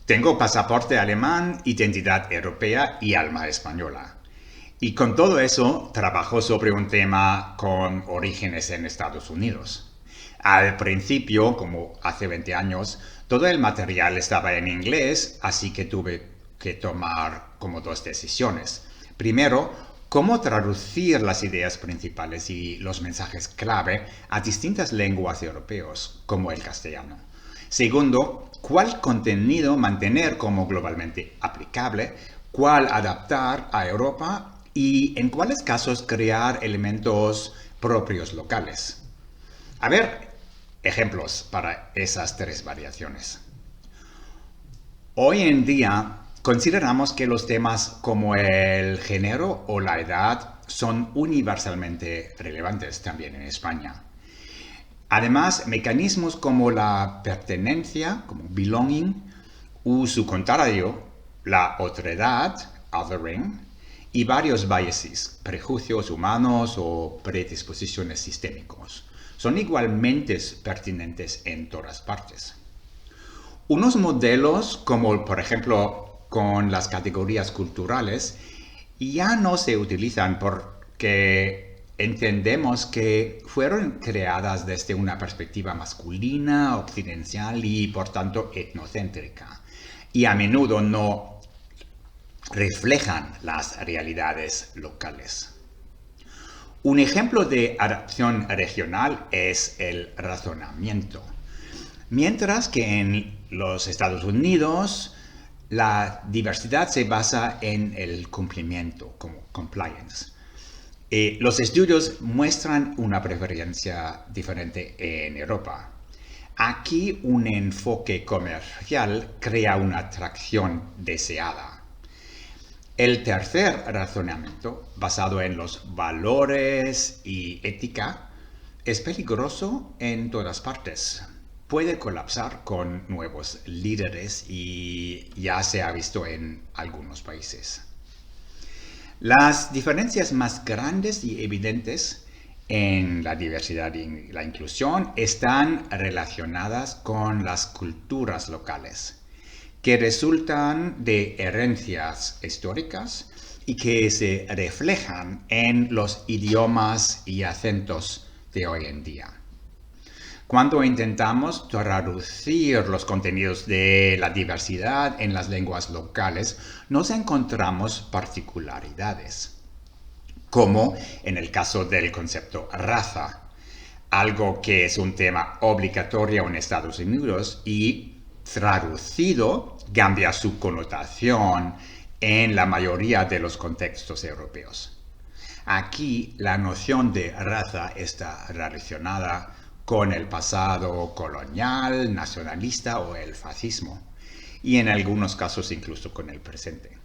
Tengo pasaporte alemán, identidad europea y alma española. Y con todo eso, trabajo sobre un tema con orígenes en Estados Unidos. Al principio, como hace 20 años, todo el material estaba en inglés, así que tuve que tomar como dos decisiones. Primero, cómo traducir las ideas principales y los mensajes clave a distintas lenguas europeas, como el castellano. Segundo, cuál contenido mantener como globalmente aplicable, cuál adaptar a Europa y en cuáles casos crear elementos propios locales. A ver, ejemplos para esas tres variaciones. Hoy en día consideramos que los temas como el género o la edad son universalmente relevantes también en España. Además, mecanismos como la pertenencia, como belonging, u su contrario, la otredad, othering, y varios biases, prejuicios humanos o predisposiciones sistémicos, son igualmente pertinentes en todas partes. Unos modelos, como por ejemplo con las categorías culturales, ya no se utilizan porque entendemos que fueron creadas desde una perspectiva masculina, occidental y por tanto etnocéntrica, y a menudo no reflejan las realidades locales. Un ejemplo de adaptación regional es el razonamiento. Mientras que en los Estados Unidos la diversidad se basa en el cumplimiento, como compliance. Los estudios muestran una preferencia diferente en Europa. Aquí un enfoque comercial crea una atracción deseada. El tercer razonamiento, basado en los valores y ética, es peligroso en todas partes. Puede colapsar con nuevos líderes y ya se ha visto en algunos países. Las diferencias más grandes y evidentes en la diversidad y la inclusión están relacionadas con las culturas locales, que resultan de herencias históricas y que se reflejan en los idiomas y acentos de hoy en día. Cuando intentamos traducir los contenidos de la diversidad en las lenguas locales, nos encontramos particularidades, como en el caso del concepto raza, algo que es un tema obligatorio en Estados Unidos y traducido cambia su connotación en la mayoría de los contextos europeos. Aquí la noción de raza está relacionada con el pasado colonial, nacionalista o el fascismo, y en algunos casos incluso con el presente.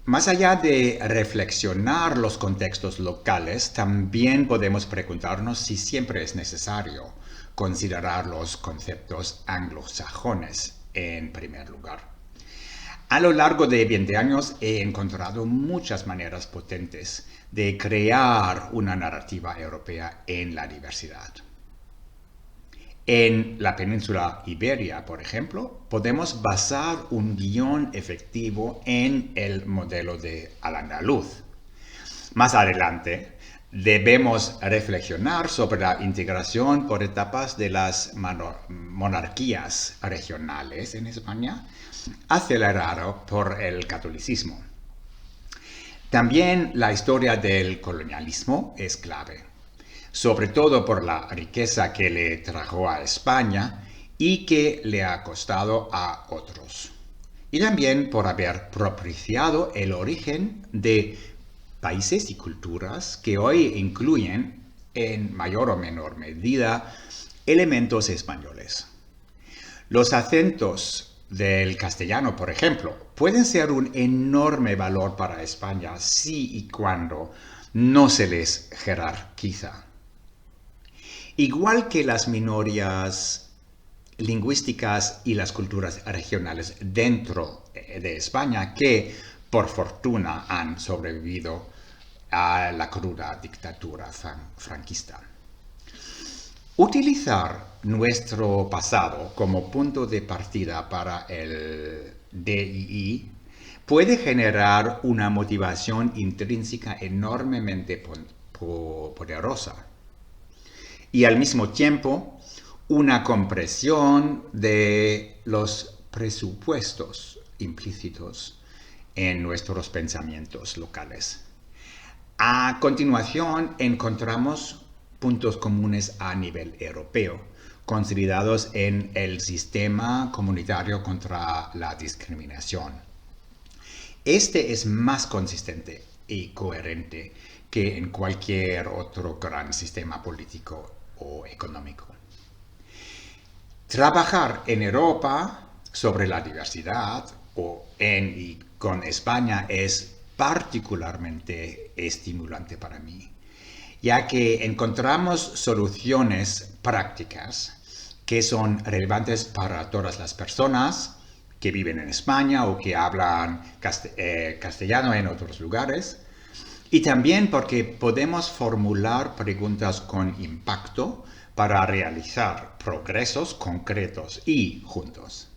Más allá de reflexionar los contextos locales, también podemos preguntarnos si siempre es necesario considerar los conceptos anglosajones en primer lugar. A lo largo de 20 años he encontrado muchas maneras potentes de crear una narrativa europea en la diversidad. En la península Iberia, por ejemplo, podemos basar un guión efectivo en el modelo de al-andaluz. Más adelante, debemos reflexionar sobre la integración por etapas de las monarquías regionales en España, acelerado por el catolicismo. También la historia del colonialismo es clave, sobre todo por la riqueza que le trajo a España y que le ha costado a otros. Y también por haber propiciado el origen de países y culturas que hoy incluyen, en mayor o menor medida, elementos españoles. Los acentos del castellano, por ejemplo, pueden ser un enorme valor para España si y cuando no se les jerarquiza. Igual que las minorías lingüísticas y las culturas regionales dentro de España que, por fortuna, han sobrevivido a la cruda dictadura franquista. Utilizar nuestro pasado como punto de partida para el DII puede generar una motivación intrínseca enormemente poderosa y al mismo tiempo una compresión de los presupuestos implícitos en nuestros pensamientos locales. A continuación encontramos puntos comunes a nivel europeo, consolidados en el sistema comunitario contra la discriminación. Este es más consistente y coherente que en cualquier otro gran sistema político o económico. Trabajar en Europa sobre la diversidad o en y con España es particularmente estimulante para mí, ya que encontramos soluciones prácticas que son relevantes para todas las personas que viven en España o que hablan castellano en otros lugares, y también porque podemos formular preguntas con impacto para realizar progresos concretos y juntos.